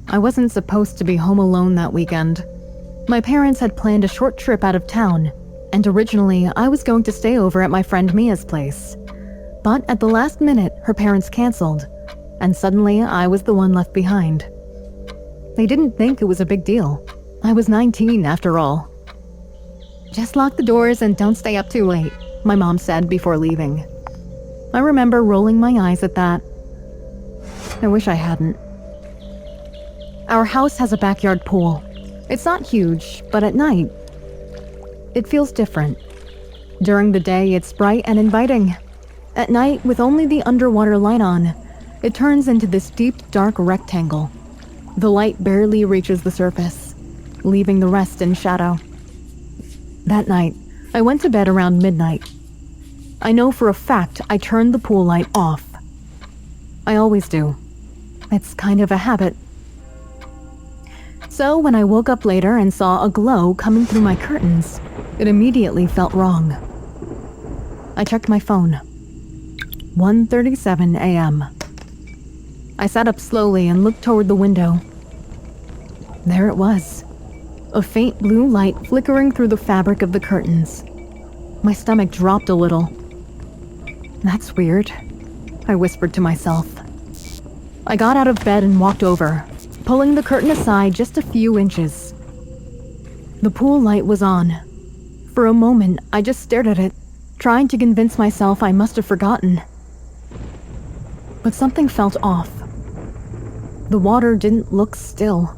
I wasn't supposed to be home alone that weekend. My parents had planned a short trip out of town, and originally I was going to stay over at my friend Mia's place. But at the last minute, her parents canceled, and suddenly I was the one left behind. They didn't think it was a big deal. I was 19 after all. "Just lock the doors and don't stay up too late," my mom said before leaving. I remember rolling my eyes at that. I wish I hadn't. Our house has a backyard pool. It's not huge, but at night, it feels different. During the day, it's bright and inviting. At night, with only the underwater light on, it turns into this deep, dark rectangle. The light barely reaches the surface, leaving the rest in shadow. That night, I went to bed around midnight. I know for a fact I turned the pool light off. I always do. It's kind of a habit. So when I woke up later and saw a glow coming through my curtains, it immediately felt wrong. I checked my phone. 1:37 a.m. I sat up slowly and looked toward the window. There it was. A faint blue light flickering through the fabric of the curtains. My stomach dropped a little. "That's weird," I whispered to myself. I got out of bed and walked over, pulling the curtain aside just a few inches. The pool light was on. For a moment, I just stared at it, trying to convince myself I must have forgotten. But something felt off. The water didn't look still.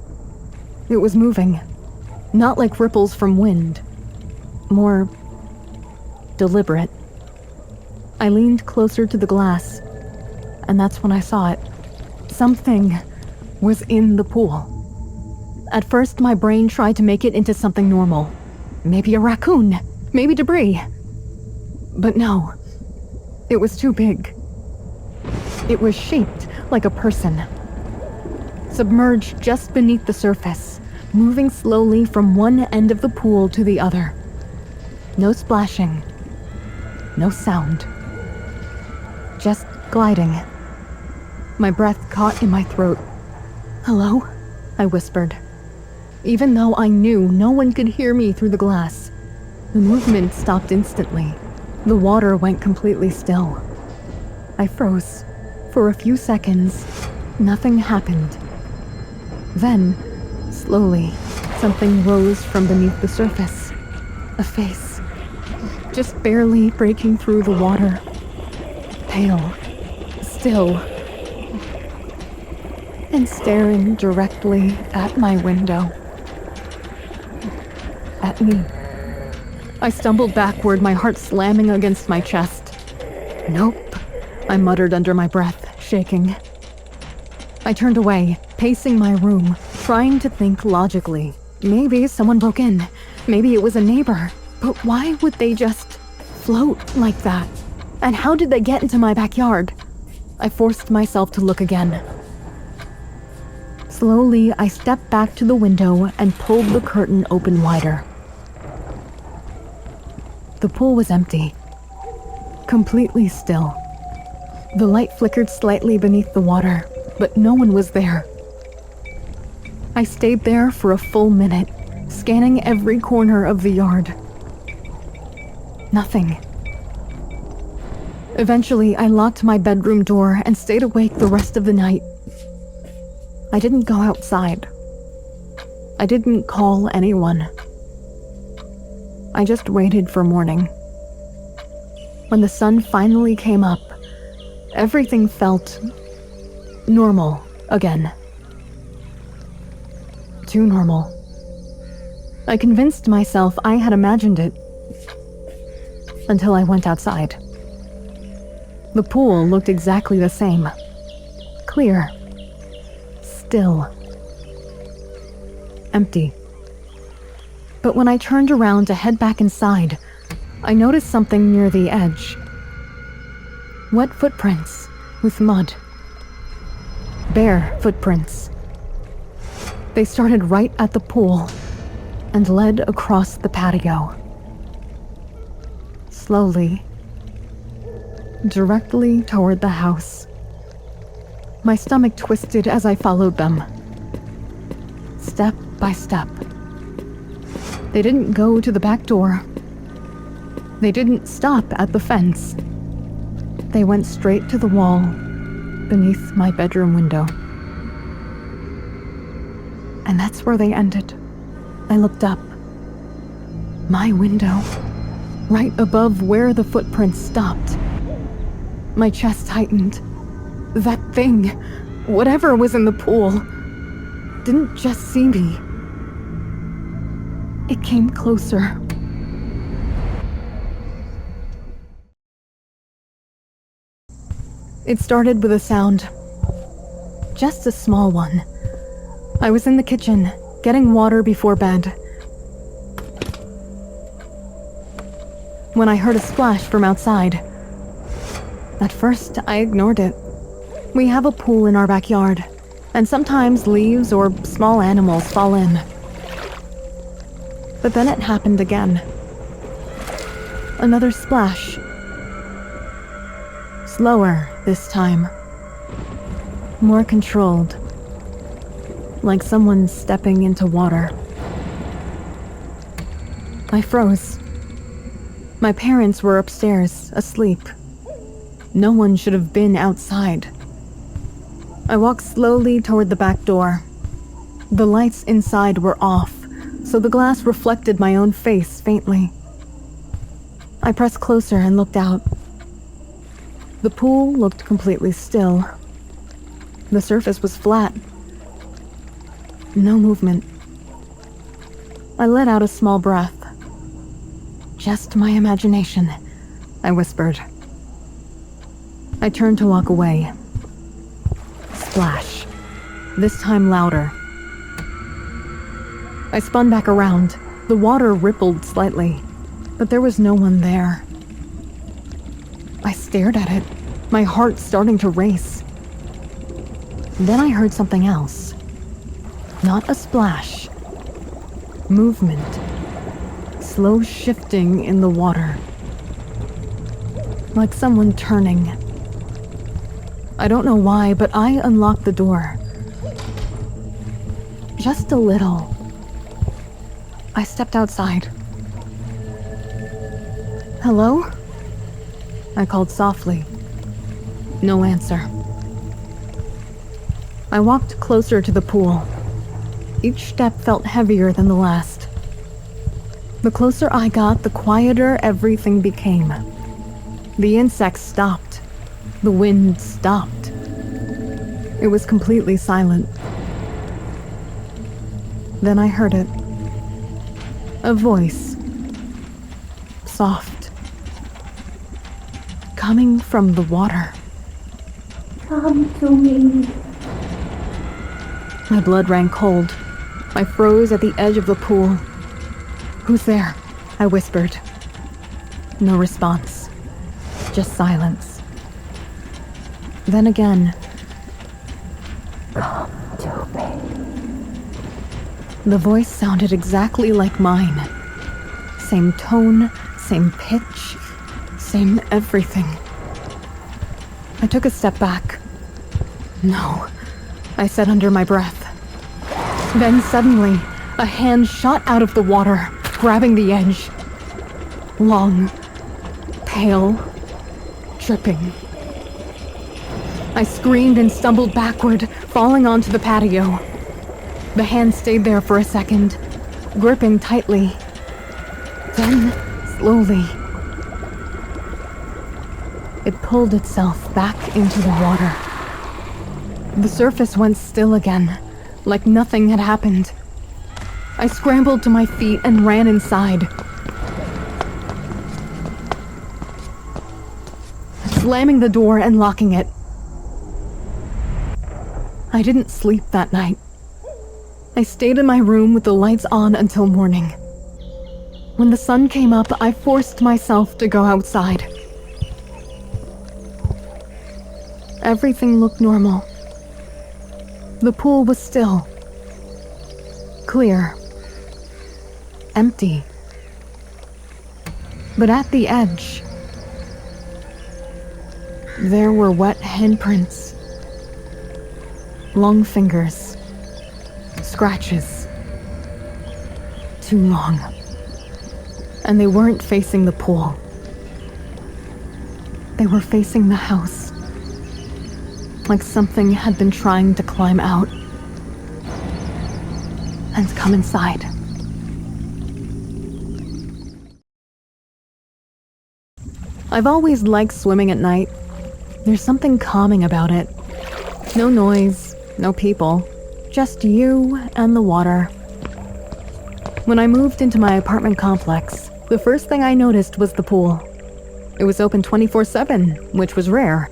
It was moving, not like ripples from wind, more deliberate. I leaned closer to the glass, and that's when I saw it. Something was in the pool. At first, my brain tried to make it into something normal. Maybe a raccoon, maybe debris. But no, it was too big. It was shaped like a person, submerged just beneath the surface, moving slowly from one end of the pool to the other. No splashing, no sound, just gliding. My breath caught in my throat. "Hello?" I whispered. Even though I knew no one could hear me through the glass, the movement stopped instantly. The water went completely still. I froze. For a few seconds, nothing happened. Then, slowly, something rose from beneath the surface. A face, just barely breaking through the water. Pale, still, and staring directly at my window. At me. I stumbled backward, my heart slamming against my chest. "Nope," I muttered under my breath, shaking. I turned away, pacing my room, trying to think logically. Maybe someone broke in. Maybe it was a neighbor. But why would they just float like that? And how did they get into my backyard? I forced myself to look again. Slowly, I stepped back to the window and pulled the curtain open wider. The pool was empty. Completely still. The light flickered slightly beneath the water, but no one was there. I stayed there for a full minute, scanning every corner of the yard. Nothing. Eventually, I locked my bedroom door and stayed awake the rest of the night. I didn't go outside. I didn't call anyone. I just waited for morning. When the sun finally came up, everything felt normal again. Too normal. I convinced myself I had imagined it. Until I went outside. The pool looked exactly the same. Clear. Still. Empty. But when I turned around to head back inside, I noticed something near the edge. Wet footprints with mud. Bare footprints. They started right at the pool and led across the patio. Slowly. Directly toward the house. My stomach twisted as I followed them. step by step. They didn't go to the back door. They didn't stop at the fence. They went straight to the wall beneath my bedroom window. And that's where they ended. I looked up. My window, right above where the footprints stopped. My chest tightened. That thing, whatever was in the pool, didn't just see me. It came closer. It started with a sound. Just a small one. I was in the kitchen, getting water before bed, when I heard a splash from outside. At first, I ignored it. We have a pool in our backyard, and sometimes leaves or small animals fall in. But then it happened again. Another splash. Slower this time. More controlled. Like someone stepping into water. I froze. My parents were upstairs, asleep. No one should have been outside. I walked slowly toward the back door. The lights inside were off, so the glass reflected my own face faintly. I pressed closer and looked out. The pool looked completely still. The surface was flat. No movement. I let out a small breath. Just my imagination, I whispered. I turned to walk away. Splash. This time louder. I spun back around. The water rippled slightly, but there was no one there. I stared at it, my heart starting to race. Then I heard something else. Not a splash. Movement. Slow shifting in the water. Like someone turning. I don't know why, but I unlocked the door. Just a little. I stepped outside. Hello? I called softly. No answer. I walked closer to the pool. Each step felt heavier than the last. The closer I got, the quieter everything became. The insects stopped. The wind stopped. It was completely silent. Then I heard it. A voice. Soft. Coming from the water. Come to me. My blood ran cold. I froze at the edge of the pool. Who's there? I whispered. No response. Just silence. Then again. Come to me. The voice sounded exactly like mine. Same tone, same pitch, same everything. I took a step back. No, I said under my breath. Then suddenly, a hand shot out of the water, grabbing the edge. Long, pale, dripping. I screamed and stumbled backward, falling onto the patio. The hand stayed there for a second, gripping tightly. Then, slowly, it pulled itself back into the water. The surface went still again, like nothing had happened. I scrambled to my feet and ran inside. Slamming the door and locking it. I didn't sleep that night. I stayed in my room with the lights on until morning. When the sun came up, I forced myself to go outside. Everything looked normal. The pool was still. Clear. Empty. But at the edge, there were wet handprints. Long fingers. Scratches. too long. And they weren't facing the pool. They were facing the house. Like something had been trying to climb out and come inside. I've always liked swimming at night. There's something calming about it. No noise, no people, just you and the water. When I moved into my apartment complex, the first thing I noticed was the pool. It was open 24/7, which was rare.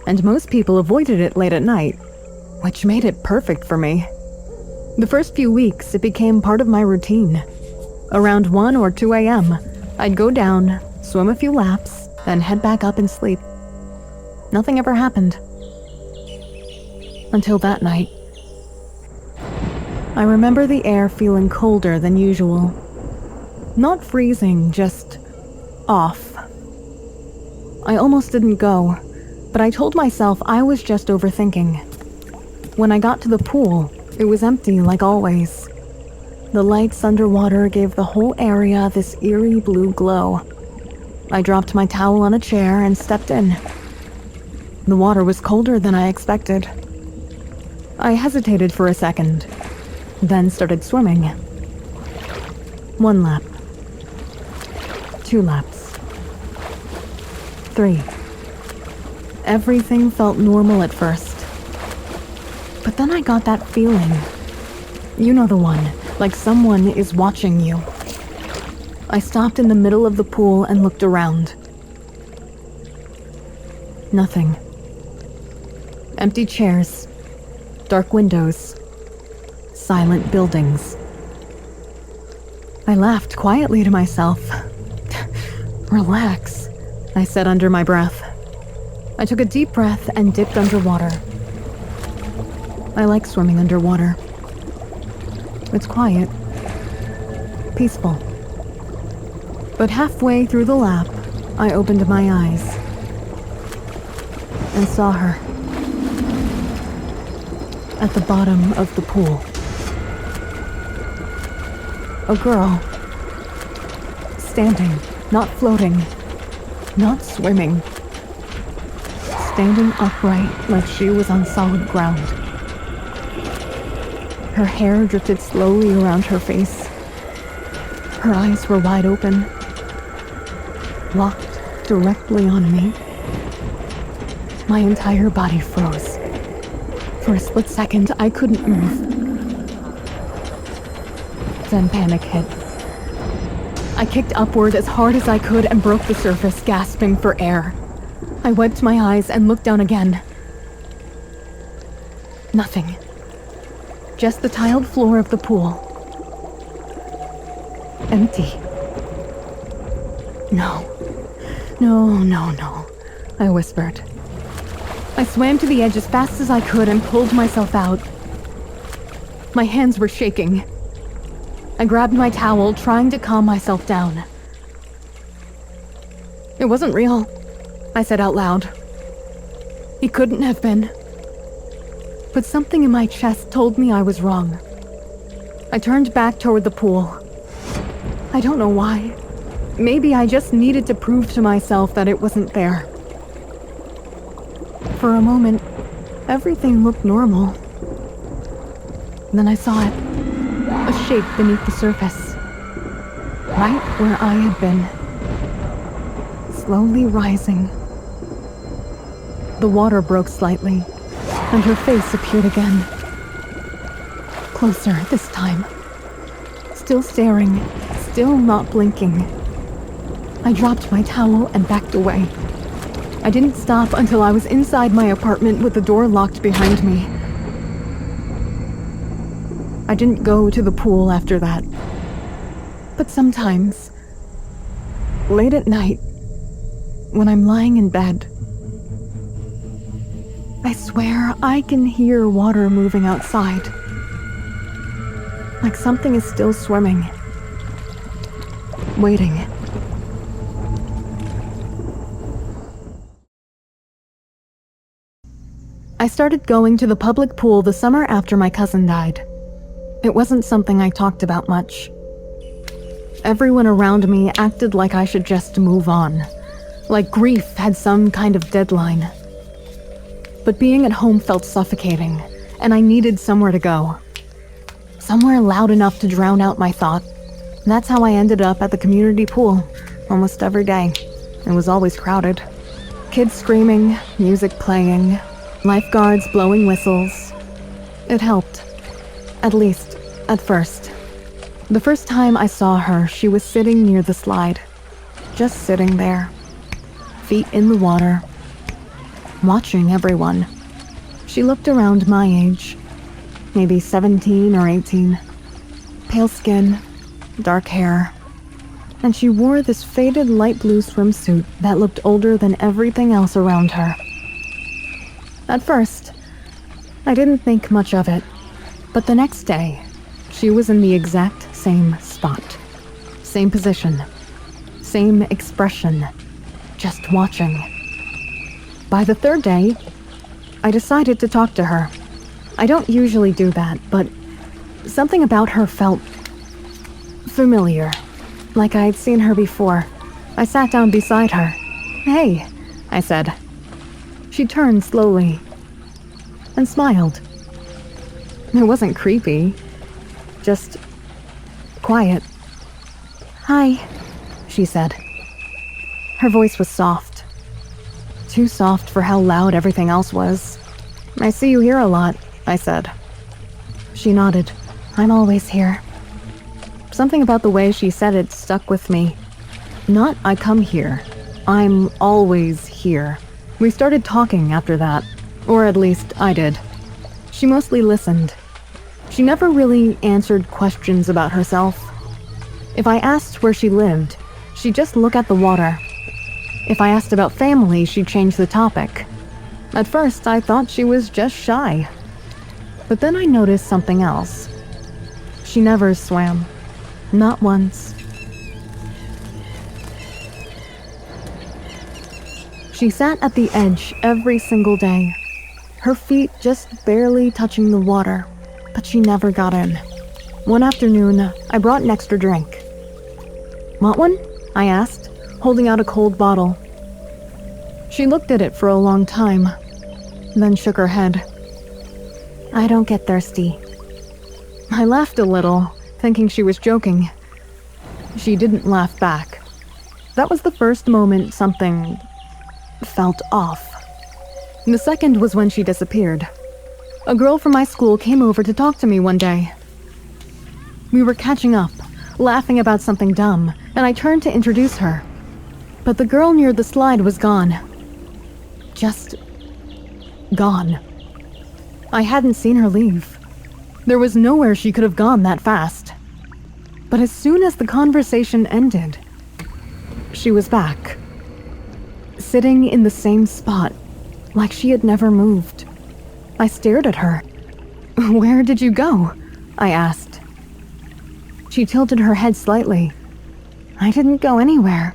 And most people avoided it late at night, which made it perfect for me. The first few weeks, it became part of my routine. Around 1 or 2 a.m., I'd go down, swim a few laps, then head back up and sleep. Nothing ever happened. Until that night. I remember the air feeling colder than usual. Not freezing, just off. I almost didn't go, but I told myself I was just overthinking. When I got to the pool, it was empty like always. The lights underwater gave the whole area this eerie blue glow. I dropped my towel on a chair and stepped in. The water was colder than I expected. I hesitated for a second, then started swimming. 1 lap. 2 laps. 3. Everything felt normal at first. But then I got that feeling. You know the one, like someone is watching you. I stopped in the middle of the pool and looked around. Nothing. Empty chairs. Dark windows. Silent buildings. I laughed quietly to myself. Relax, I said under my breath. I took a deep breath and dipped underwater. I like swimming underwater. It's quiet. Peaceful. But halfway through the lap, I opened my eyes and saw her at the bottom of the pool. A girl. Standing, not floating, not swimming. Standing upright like she was on solid ground. Her hair drifted slowly around her face. Her eyes were wide open, locked directly on me. My entire body froze. For a split second, I couldn't move. Then panic hit. I kicked upward as hard as I could and broke the surface, gasping for air. I wiped my eyes and looked down again. Nothing. Just the tiled floor of the pool. Empty. No, I whispered. I swam to the edge as fast as I could and pulled myself out. My hands were shaking. I grabbed my towel, trying to calm myself down. It wasn't real, I said out loud. It couldn't have been. But something in my chest told me I was wrong. I turned back toward the pool. I don't know why. Maybe I just needed to prove to myself that it wasn't there. For a moment, everything looked normal. Then I saw it. A shape beneath the surface. Right where I had been. Slowly rising. The water broke slightly, and her face appeared again. Closer this time. Still staring, still not blinking. I dropped my towel and backed away. I didn't stop until I was inside my apartment with the door locked behind me. I didn't go to the pool after that. But sometimes, late at night, when I'm lying in bed, I swear I can hear water moving outside. Like something is still swimming. Waiting. I started going to the public pool the summer after my cousin died. It wasn't something I talked about much. Everyone around me acted like I should just move on, like grief had some kind of deadline. But being at home felt suffocating, and I needed somewhere to go. Somewhere loud enough to drown out my thought. That's how I ended up at the community pool, almost every day. It was always crowded. Kids screaming, music playing, lifeguards blowing whistles. It helped. At least, at first. The first time I saw her, she was sitting near the slide. Just sitting there. Feet in the water. Watching everyone. She looked around my age. Maybe 17 or 18. Pale skin, dark hair. And she wore this faded light blue swimsuit that looked older than everything else around her. At first, I didn't think much of it. But the next day, she was in the exact same spot. Same position. Same expression. Just watching. By the third day, I decided to talk to her. I don't usually do that, but something about her felt familiar. Like I'd seen her before. I sat down beside her. "Hey," I said. She turned slowly and smiled. It wasn't creepy, just quiet. "Hi," she said. Her voice was soft. Too soft for how loud everything else was. "I see you here a lot," I said. She nodded. "I'm always here." Something about the way she said it stuck with me. Not "I come here." I'm always here. We started talking after that. Or at least I did. She mostly listened. She never really answered questions about herself. If I asked where she lived, she'd just look at the water. If I asked about family, she'd change the topic. At first, I thought she was just shy. But then I noticed something else. She never swam. Not once. She sat at the edge every single day, her feet just barely touching the water, but she never got in. One afternoon, I brought an extra drink. "Want one?" I asked, holding out a cold bottle. She looked at it for a long time, then shook her head. "I don't get thirsty." I laughed a little, thinking she was joking. She didn't laugh back. That was the first moment something felt off. The second was when she disappeared. A girl from my school came over to talk to me one day. We were catching up, laughing about something dumb, and I turned to introduce her. But the girl near the slide was gone. Just gone. I hadn't seen her leave. There was nowhere she could have gone that fast. But as soon as the conversation ended, she was back. Sitting in the same spot, like she had never moved. I stared at her. "Where did you go?" I asked. She tilted her head slightly. "I didn't go anywhere."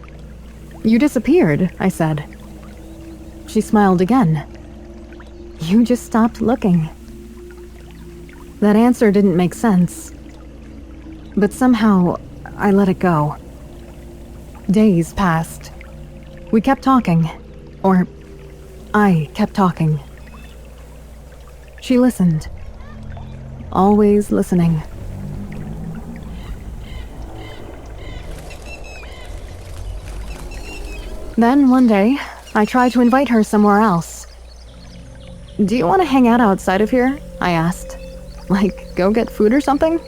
"You disappeared," I said. She smiled again. "You just stopped looking." That answer didn't make sense. But somehow, I let it go. Days passed. We kept talking. Or, I kept talking. She listened. Always listening. Then, one day, I tried to invite her somewhere else. "Do you want to hang out outside of here?" I asked. "Like, go get food or something?"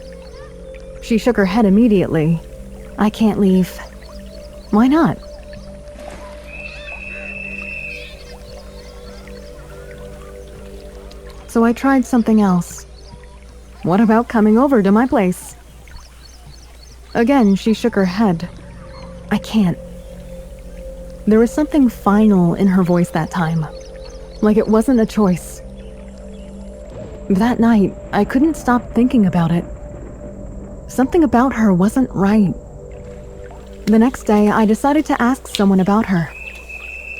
She shook her head immediately. "I can't leave." "Why not?" So I tried something else. "What about coming over to my place?" Again, she shook her head. "I can't." There was something final in her voice that time, like it wasn't a choice. That night, I couldn't stop thinking about it. Something about her wasn't right. The next day, I decided to ask someone about her.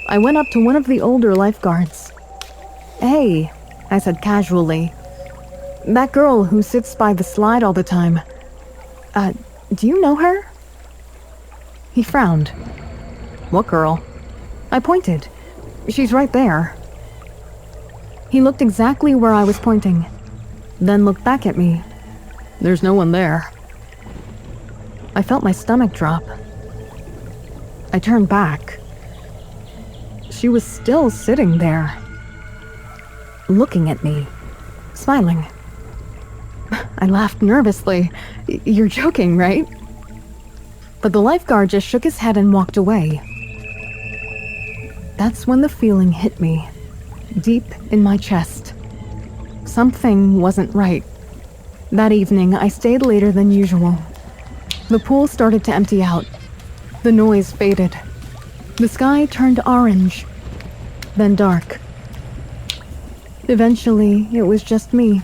I went up to one of the older lifeguards. "Hey," I said casually. "That girl who sits by the slide all the time. Do you know her?" He frowned. What girl? I pointed. She's right there. He looked exactly where I was pointing, then looked back at me. There's no one there. I felt my stomach drop. I turned back. She was still sitting there, looking at me, smiling. I laughed nervously. You're joking, right? But the lifeguard just shook his head and walked away. That's when the feeling hit me, deep in my chest. Something wasn't right. That evening, I stayed later than usual. The pool started to empty out. The noise faded. The sky turned orange, then dark. Eventually, it was just me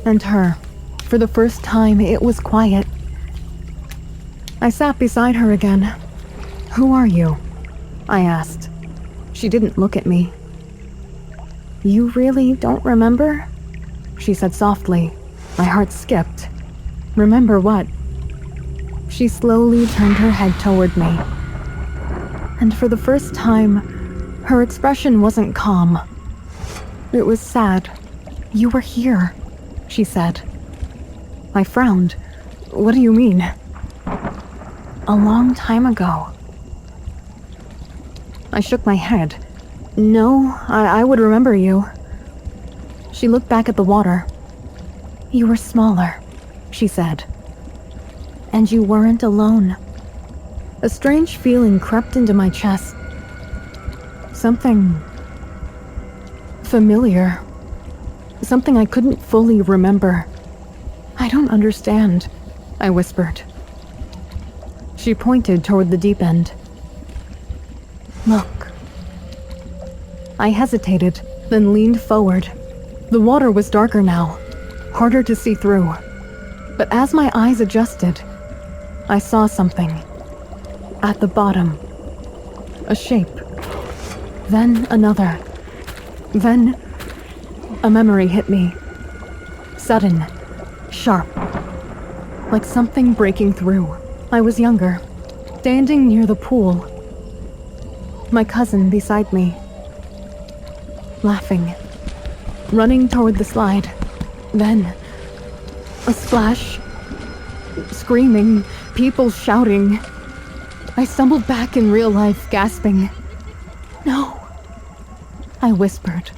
and her. For the first time, it was quiet. I sat beside her again. Who are you? I asked. She didn't look at me. You really don't remember? She said softly. My heart skipped. Remember what? She slowly turned her head toward me. And for the first time, her expression wasn't calm. It was sad. You were here, she said. I frowned. What do you mean? A long time ago. I shook my head. No, I would remember you. She looked back at the water. You were smaller, she said. And you weren't alone. A strange feeling crept into my chest. Something familiar. Something I couldn't fully remember. I don't understand, I whispered. She pointed toward the deep end. Look. I hesitated, then leaned forward. The water was darker now, harder to see through. But as my eyes adjusted, I saw something. At the bottom. A shape. Then another. Then a memory hit me. Sudden. Sharp. Like something breaking through. I was younger, standing near the pool. My cousin beside me. Laughing. Running toward the slide. Then a splash. Screaming. People shouting. I stumbled back in real life, gasping. No. I whispered.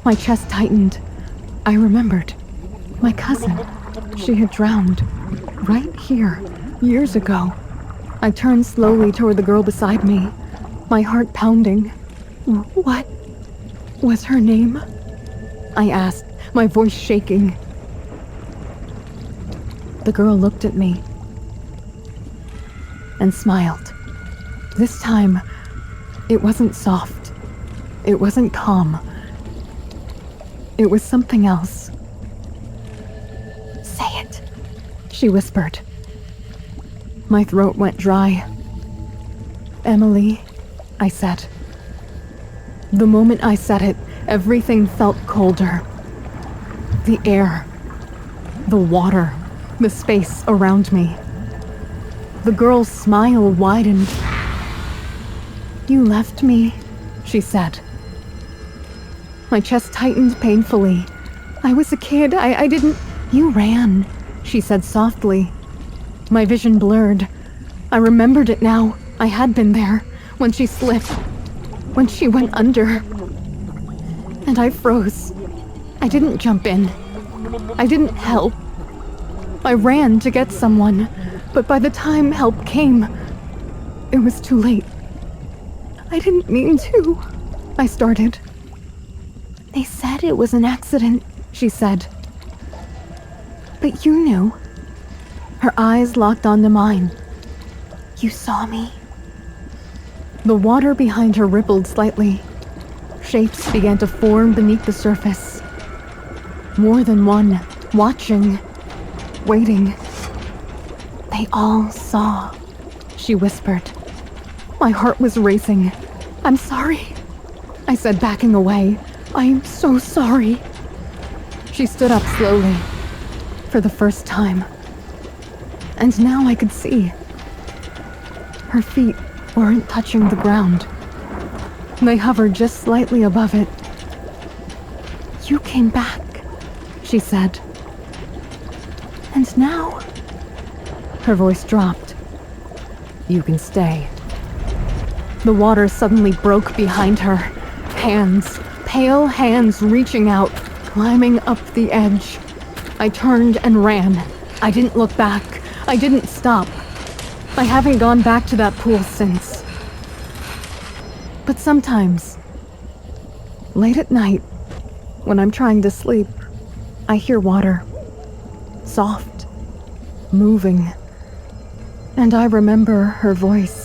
My chest tightened. I remembered. My cousin. She had drowned. Right here. Years ago. I turned slowly toward the girl beside me. My heart pounding. What was her name? I asked, my voice shaking. The girl looked at me and smiled. This time, it wasn't soft. It wasn't calm. It was something else. Say it, she whispered. My throat went dry. Emily, I said. The moment I said it, everything felt colder. The air, the water, the space around me. The girl's smile widened. You left me, she said. My chest tightened painfully. I was a kid, I didn't... You ran, she said softly. My vision blurred. I remembered it now. I had been there, when she slipped, when she went under. And I froze. I didn't jump in. I didn't help. I ran to get someone, but by the time help came, it was too late. I didn't mean to, I started. They said it was an accident, she said. But you knew. Her eyes locked onto mine. You saw me. The water behind her rippled slightly. Shapes began to form beneath the surface. More than one, watching, waiting. They all saw, she whispered. My heart was racing. I'm sorry, I said, backing away. I'm so sorry. She stood up slowly, for the first time. And now I could see. Her feet weren't touching the ground. They hovered just slightly above it. "You came back," she said. "And now?" Her voice dropped. "You can stay." The water suddenly broke behind her. Hands, pale hands reaching out, climbing up the edge. I turned and ran. I didn't look back. I didn't stop. I haven't gone back to that pool since. But sometimes, late at night, when I'm trying to sleep, I hear water. Soft, moving. And I remember her voice.